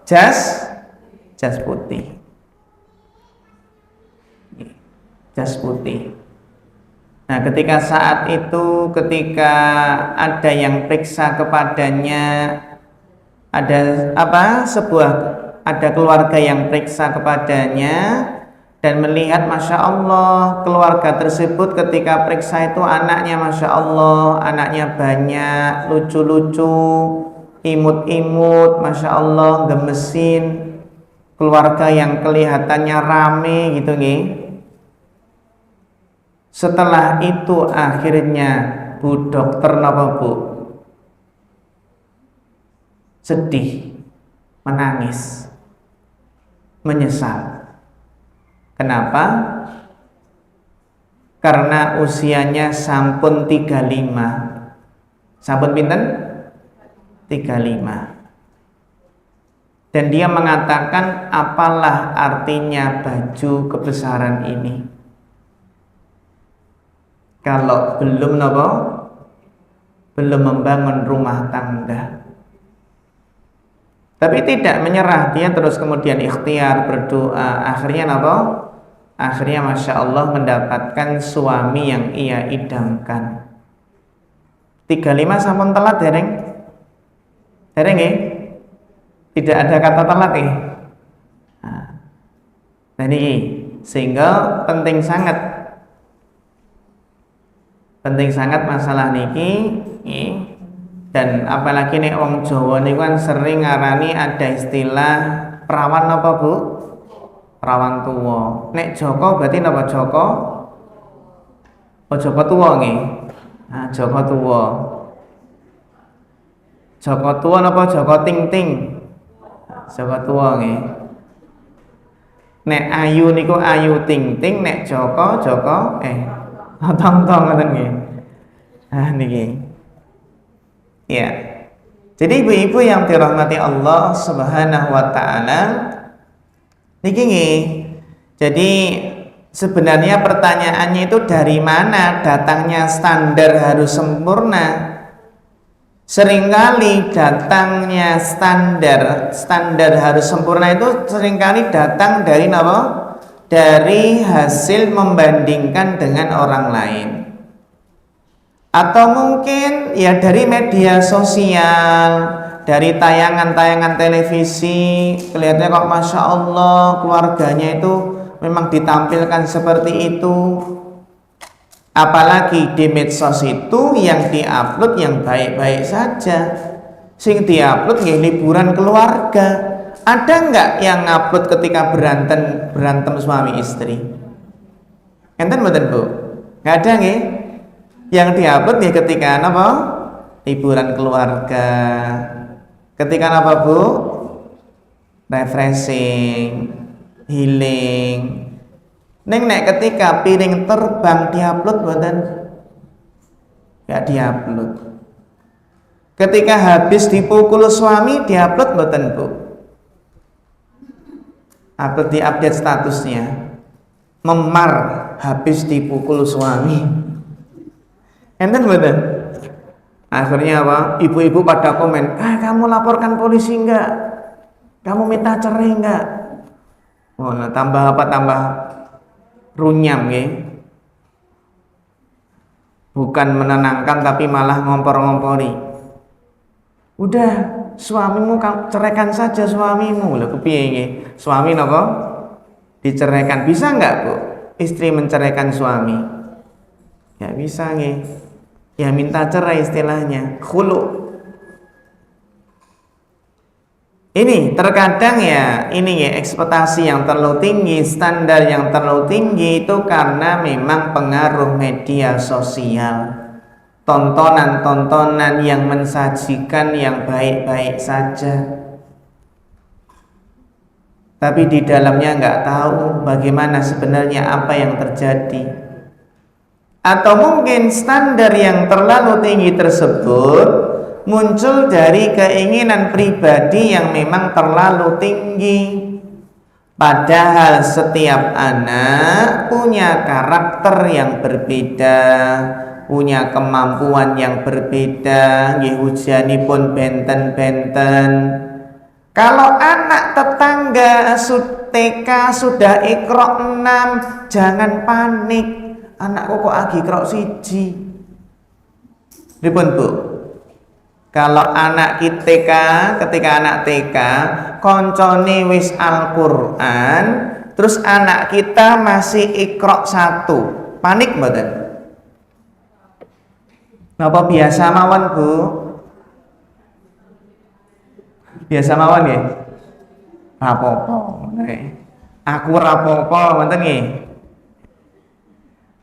Speaker 1: Jas putih. Jas putih. Nah, ketika saat itu ketika ada yang periksa kepadanya, ada keluarga yang periksa kepadanya dan melihat Masya Allah keluarga tersebut ketika periksa itu anaknya Masya Allah, anaknya banyak, lucu-lucu, imut-imut, Masya Allah, gemesin, keluarga yang kelihatannya rame gitu nih. Setelah itu akhirnya bu dokter napa Bu? Sedih, menangis, menyesal. Kenapa? Karena usianya sampun 35. Sampun pinten? 35. Dan dia mengatakan apalah artinya baju kebesaran ini kalau belum membangun rumah tangga. Tapi tidak menyerah, dia terus kemudian ikhtiar berdoa. Akhirnya Masya Allah mendapatkan suami yang ia idamkan. 35 sampun telat dereng tidak ada kata telat Nah ini sehingga penting sangat masalah niki dan apalagi nek wong Jawa niku kan sering ngarani ada istilah perawan apa Bu? Perawan tua. Nek Joko berarti napa Joko? Oh Joko tua nggih. Nah, Joko tua. Joko tua napa Joko ting-ting? Joko tua nggih. Nek ayu niku ayu ting-ting, nek Joko tong-tong ngoten nggih. Ah niki. Ya. Jadi ibu-ibu yang dirahmati Allah Subhanahu wa taala niki nggih. Jadi sebenarnya pertanyaannya itu dari mana datangnya standar harus sempurna? Seringkali datangnya standar harus sempurna itu seringkali datang dari apa? Dari hasil membandingkan dengan orang lain. Atau mungkin ya dari media sosial, dari tayangan-tayangan televisi, kelihatannya kok Masya Allah keluarganya itu memang ditampilkan seperti itu. Apalagi di medsos itu yang diupload yang baik-baik saja. Sing diupload nggih liburan keluarga. Ada nggak yang ngupload ketika berantem suami istri? Enten mboten Bu? Nggak ada nggih. Yang diupload nggih ketika apa? Liburan keluarga. Ketika apa Bu? Refreshing, healing. Nek ketika piring terbang diupload mboten? Enggak diupload. Ketika habis dipukul suami diupload mboten Bu? Upload di update statusnya. Memar habis dipukul suami. Enten mboten? Akhirnya apa? Ibu-ibu pada komen, kamu laporkan polisi enggak? Kamu minta cerai enggak? Oh, nah, tambah runyam ya. Bukan menenangkan tapi malah ngompor-ngompori. Udah suamimu ceraikan saja suamimu. Lho kepiye nggih? Suami napa? Diceraikan. Bisa enggak, Bu? Istri menceraikan suami? Ya bisa nggih. Ya minta cerai istilahnya, khulu. Ini terkadang ya, ini ya ekspektasi yang terlalu tinggi, standar yang terlalu tinggi itu karena memang pengaruh media sosial. Tontonan-tontonan yang mensajikan yang baik-baik saja. Tapi di dalamnya nggak tahu bagaimana sebenarnya apa yang terjadi. Atau mungkin standar yang terlalu tinggi tersebut muncul dari keinginan pribadi yang memang terlalu tinggi. Padahal setiap anak punya karakter yang berbeda, punya kemampuan yang berbeda, nggih ujianipun benten-benten. Kalau anak tetangga TK sudah Iqra 6, jangan panik. Anakku kok agi Iqra 1. Pripun, Bu? Kalau anak ketika anak TK koncone wis Al-Qur'an, terus anak kita masih Iqra 1, panik mboten? Napa biasa mawon, Bu? Biasa mawon nggih. Rapopo. Aku rapopo ngoten nggih.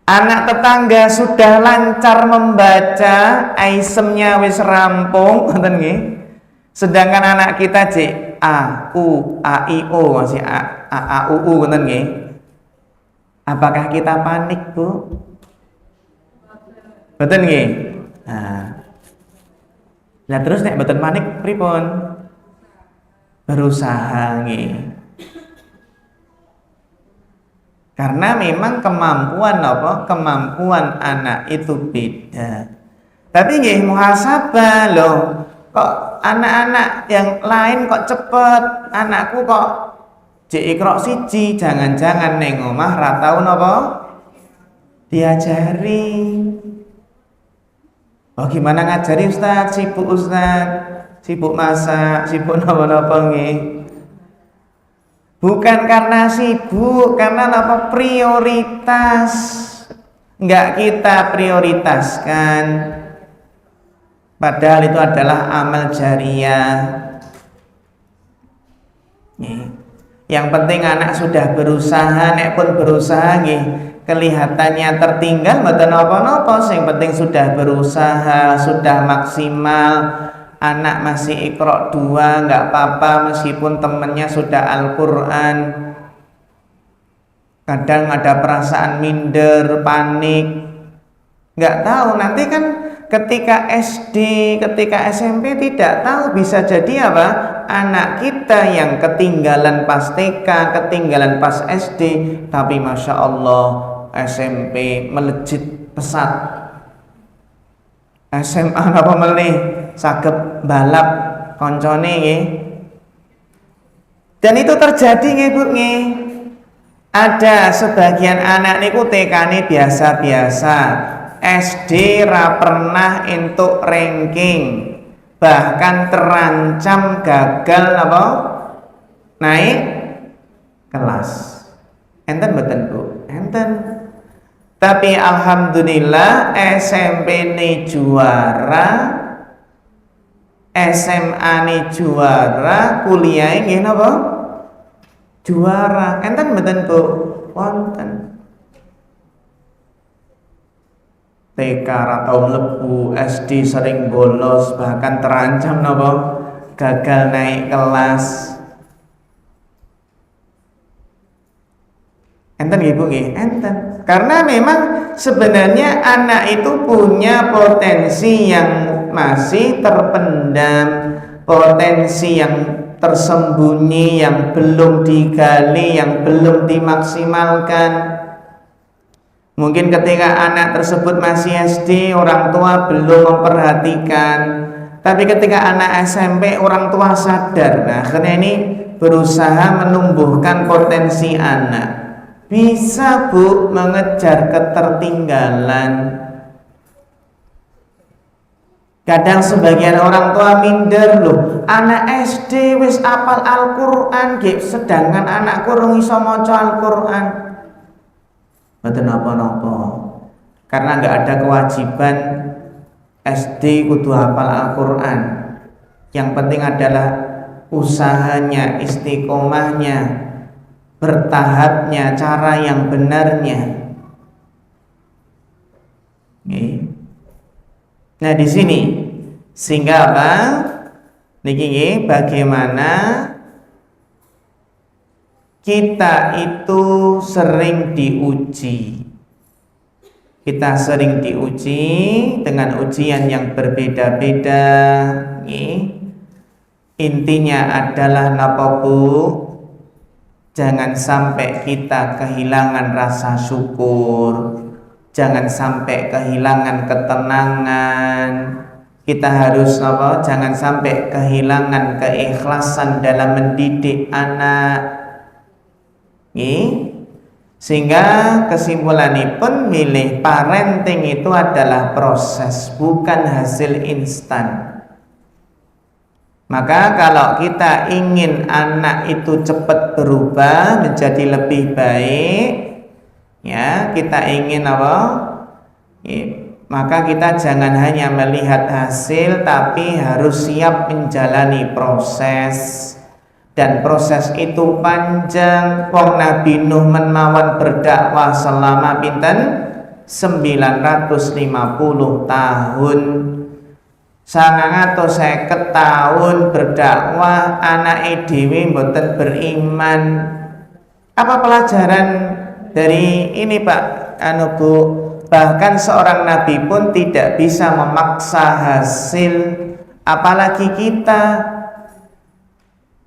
Speaker 1: Anak tetangga sudah lancar membaca, aisemnya wis rampung ngoten nggih. Sedangkan anak kita cek A, U, A, I, O masih A, U, U ngoten nggih. Apakah kita panik, Bu? Betul nggih? Nah, terus nek mboten panik pripun? Berusaha nggih. Karena memang kemampuan anak itu beda. Tapi nggih muhasabah loh. Kok anak-anak yang lain kok cepet, anakku kok jek Iqra 1, jangan-jangan ning omah ra tau napa diajari. Oh gimana ngajari Ustaz? Sibuk Ustaz. Sibuk masak, sibuk napa-napa nggih. Bukan karena sibuk, karena apa? Prioritas. Enggak kita prioritaskan. Padahal itu adalah amal jariyah. Yang penting anak sudah berusaha, nek pun berusaha nggih, kelihatannya tertinggal mboten napa-napa, sing penting sudah berusaha, sudah maksimal. Anak masih Iqra 2 nggak apa-apa meskipun temennya sudah Al-Quran. Kadang ada perasaan minder, panik, nggak tahu nanti kan ketika SD, ketika SMP tidak tahu, bisa jadi apa? Anak kita yang ketinggalan pas TK, ketinggalan pas SD, tapi Masya Allah SMP melejit pesat, SMA apa melih saged balap koncone nggih. Dan itu terjadi nggih Bu nggih. Ada sebagian anak niku TK-ne biasa-biasa, SD ra pernah entuk ranking, bahkan terancam gagal apa? Naik kelas. Enten mboten Bu? Enten. Tapi alhamdulillah SMP ini juara, SMA ini juara, kuliah nggih napa? Juara. Enten mboten Bu? Wonten. TK ra tau mlebu, SD sering bolos, bahkan terancam napa? Gagal naik kelas. Enten nggih Bu nggih? Enten. Karena memang sebenarnya anak itu punya potensi yang masih terpendam, potensi yang tersembunyi, yang belum digali, yang belum dimaksimalkan. Mungkin ketika anak tersebut masih SD, orang tua belum memperhatikan. Tapi ketika anak SMP, orang tua sadar. Nah, karena ini berusaha menumbuhkan potensi anak. Bisa Bu mengejar ketertinggalan. Kadang sebagian orang tua minder loh, anak SD wis apal Al-Qur'an, sedangkan anakku rung iso maca Al-Qur'an. Mboten napa-napa. Karena nggak ada kewajiban SD kudu hafal Al-Qur'an. Yang penting adalah usahanya, istiqomahnya, bertahapnya, cara yang benarnya. Nah di sini sehingga apa? Niki bagaimana kita itu sering diuji. Kita sering diuji dengan ujian yang berbeda-beda. Intinya adalah napa Bu? Jangan sampai kita kehilangan rasa syukur. Jangan sampai kehilangan ketenangan. Kita harus apa? Jangan sampai kehilangan keikhlasan dalam mendidik anak. Sehingga kesimpulanipun milih parenting itu adalah proses, bukan hasil instan. Maka kalau kita ingin anak itu cepat berubah menjadi lebih baik, ya kita ingin apa? Maka kita jangan hanya melihat hasil, tapi harus siap menjalani proses. Dan proses itu panjang. Wong Nabi Nuh menawan berdakwah selama pinten 950 tahun. 950 tahun berdakwah, anak dhewe mboten beriman. Apa pelajaran dari ini Pak Bu? Bahkan seorang nabi pun tidak bisa memaksa hasil, apalagi kita.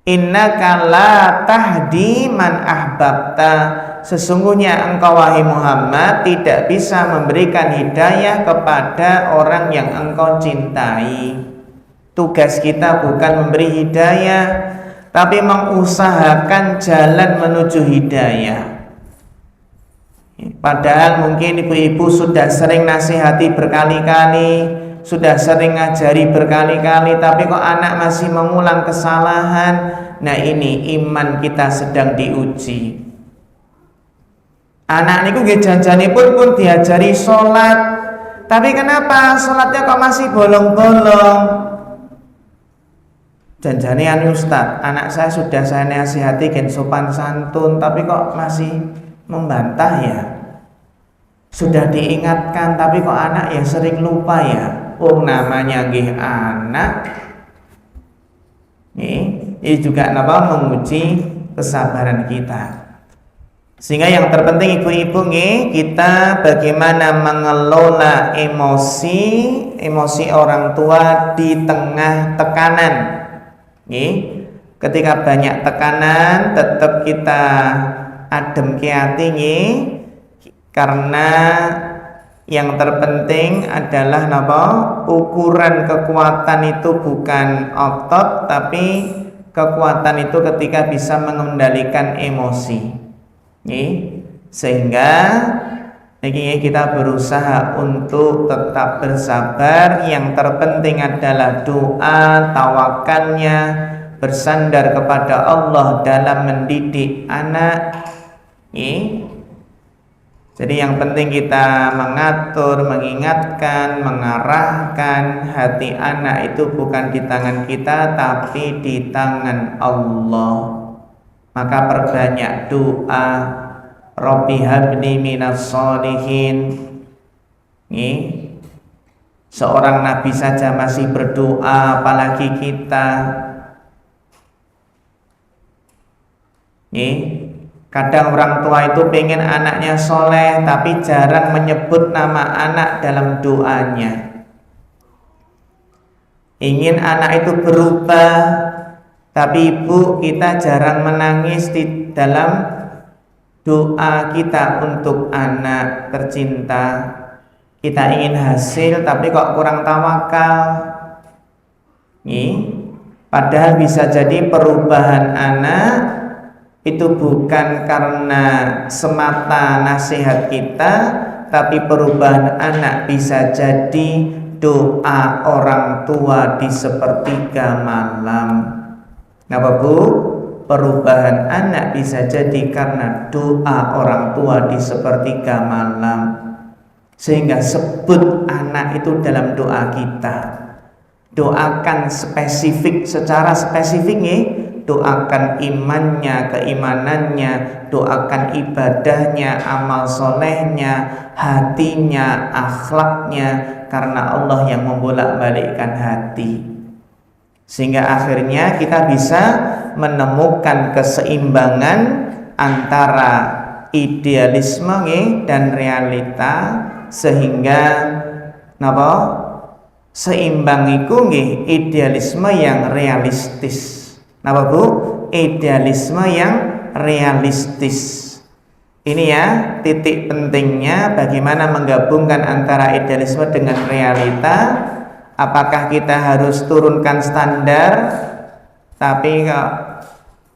Speaker 1: Innaka la tahdi man ahbabta. Sesungguhnya engkau wahai Muhammad tidak bisa memberikan hidayah kepada orang yang engkau cintai. Tugas kita bukan memberi hidayah, tapi mengusahakan jalan menuju hidayah. Padahal mungkin ibu-ibu sudah sering nasihati berkali-kali, sudah sering ngajari berkali-kali, tapi kok anak masih mengulang kesalahan. Nah ini iman kita sedang diuji. Anak niku nggih janjanipun diajari sholat, tapi kenapa sholatnya kok masih bolong-bolong? Janjane anu Ustaz, anak saya sudah saya nasihati gen sopan santun, tapi kok masih membantah ya. Sudah diingatkan, tapi kok anak ya sering lupa ya. Oh namanya nggih anak. Ini juga menguji kesabaran kita. Sehingga yang terpenting ibu-ibu kita bagaimana mengelola emosi orang tua di tengah tekanan. Ketika banyak tekanan tetap kita adem ke hati karena yang terpenting adalah ukuran kekuatan itu bukan otot, tapi kekuatan itu ketika bisa mengendalikan emosi. Sehingga kita berusaha untuk tetap bersabar. Yang terpenting adalah doa, tawakalnya, bersandar kepada Allah dalam mendidik anak. Jadi yang penting kita mengatur, mengingatkan, mengarahkan hati anak itu bukan di tangan kita, tapi di tangan Allah. Maka perbanyak doa, Rabbi habli minas sholihin. Seorang nabi saja masih berdoa, apalagi kita. Kadang orang tua itu pengen anaknya soleh, tapi jarang menyebut nama anak dalam doanya. Ingin anak itu berubah, tapi ibu kita jarang menangis di dalam doa kita untuk anak tercinta. Kita ingin hasil, tapi kok kurang tawakal. Padahal bisa jadi perubahan anak itu bukan karena semata nasihat kita, tapi perubahan anak bisa jadi doa orang tua di sepertiga malam. Kenapa Bu? Perubahan anak bisa jadi karena doa orang tua di sepertiga malam. Sehingga sebut anak itu dalam doa kita. Doakan spesifik, secara spesifik nih. Doakan imannya, keimanannya, doakan ibadahnya, amal solehnya, hatinya, akhlaknya, karena Allah yang membolak-balikkan hati. Sehingga akhirnya kita bisa menemukan keseimbangan antara idealisme dan realita, sehingga napa seimbang iku nggih idealisme yang realistis. Napa Bu? Idealisme yang realistis. Ini ya titik pentingnya bagaimana menggabungkan antara idealisme dengan realita. Apakah kita harus turunkan standar? Tapi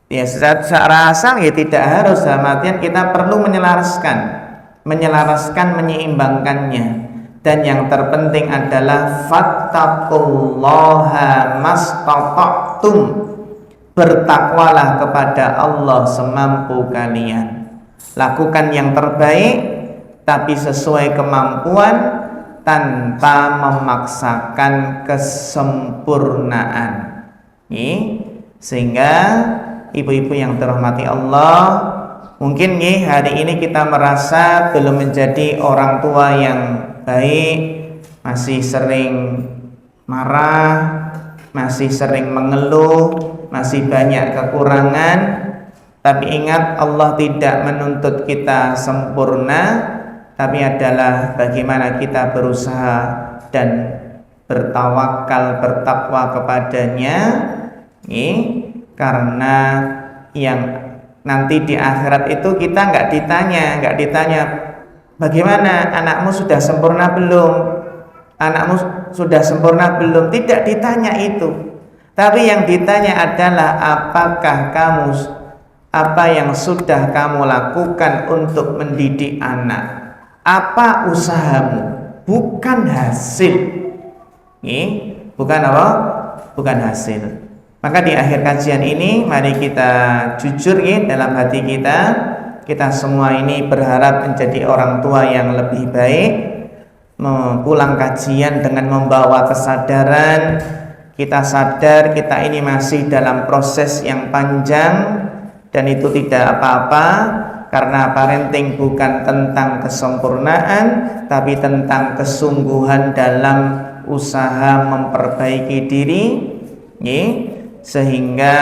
Speaker 1: ya secara asal ya tidak harus. Dalam artian kita perlu menyelaraskan, menyeimbangkannya. Dan yang terpenting adalah fattaqullaha mastata'tum, bertakwalah kepada Allah semampu kalian. Lakukan yang terbaik tapi sesuai kemampuan, tanpa memaksakan kesempurnaan. Sehingga ibu-ibu yang dirahmati Allah, mungkin hari ini kita merasa belum menjadi orang tua yang baik, masih sering marah, masih sering mengeluh, masih banyak kekurangan. Tapi ingat, Allah tidak menuntut kita sempurna, tapi adalah bagaimana kita berusaha dan bertawakal, bertakwa kepadanya. Karena yang nanti di akhirat itu kita nggak ditanya bagaimana anakmu sudah sempurna belum, anakmu sudah sempurna belum, tidak ditanya itu. Tapi yang ditanya adalah apa yang sudah kamu lakukan untuk mendidik anak. Apa usahamu, bukan hasil. Bukan apa? Bukan hasil. Maka di akhir kajian ini mari kita jujur dalam hati kita. Kita semua ini berharap menjadi orang tua yang lebih baik. Pulang kajian dengan membawa kesadaran. Kita sadar kita ini masih dalam proses yang panjang, dan itu tidak apa-apa. Karena parenting bukan tentang kesempurnaan, tapi tentang kesungguhan dalam usaha memperbaiki diri. Sehingga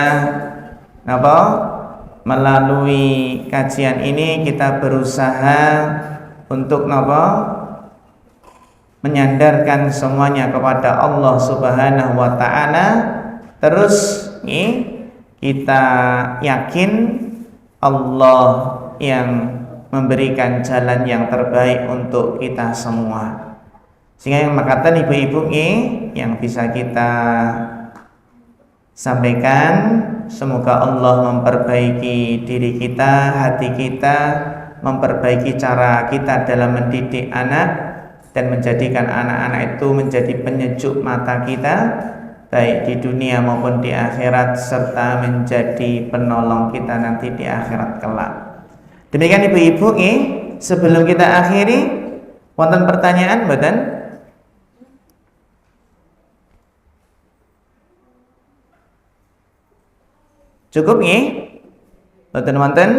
Speaker 1: melalui kajian ini kita berusaha untuk menyandarkan semuanya kepada Allah Subhanahu wa Ta'ala. Terus kita yakin Allah yang memberikan jalan yang terbaik untuk kita semua. Sehingga yang makatan ibu-ibu yang bisa kita sampaikan, semoga Allah memperbaiki diri kita, hati kita, memperbaiki cara kita dalam mendidik anak, dan menjadikan anak-anak itu menjadi penyejuk mata kita, baik di dunia maupun di akhirat, serta menjadi penolong kita nanti di akhirat kelak. Demikian ibu-ibu, sebelum kita akhiri, wonten pertanyaan mboten? Cukup mboten wonten?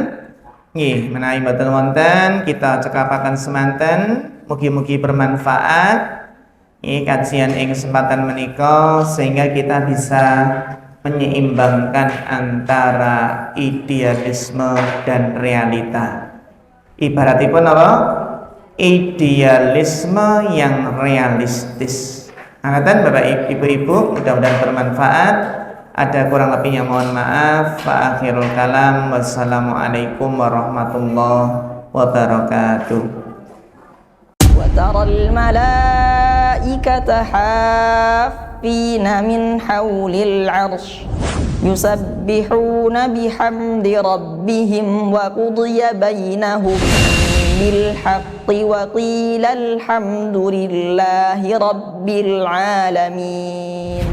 Speaker 1: Menawi mboten wonten, kita cekapaken semanten. Mugi-mugi bermanfaat kajian ing kesempatan menika, sehingga kita bisa menyeimbangkan antara idealisme dan realita. Ibaratipun apa? Idealisme yang realistis. Angkatan Bapak Ibu, mudah-mudahan bermanfaat. Ada kurang lebihnya mohon maaf. Fa akhirul kalam, wassalamualaikum warahmatullahi wabarakatuh.
Speaker 2: وترى الملائكة حافين من حول العرش يسبحون بحمد ربهم وقضي بينهم بالحق وقيل الحمد لله رب العالمين.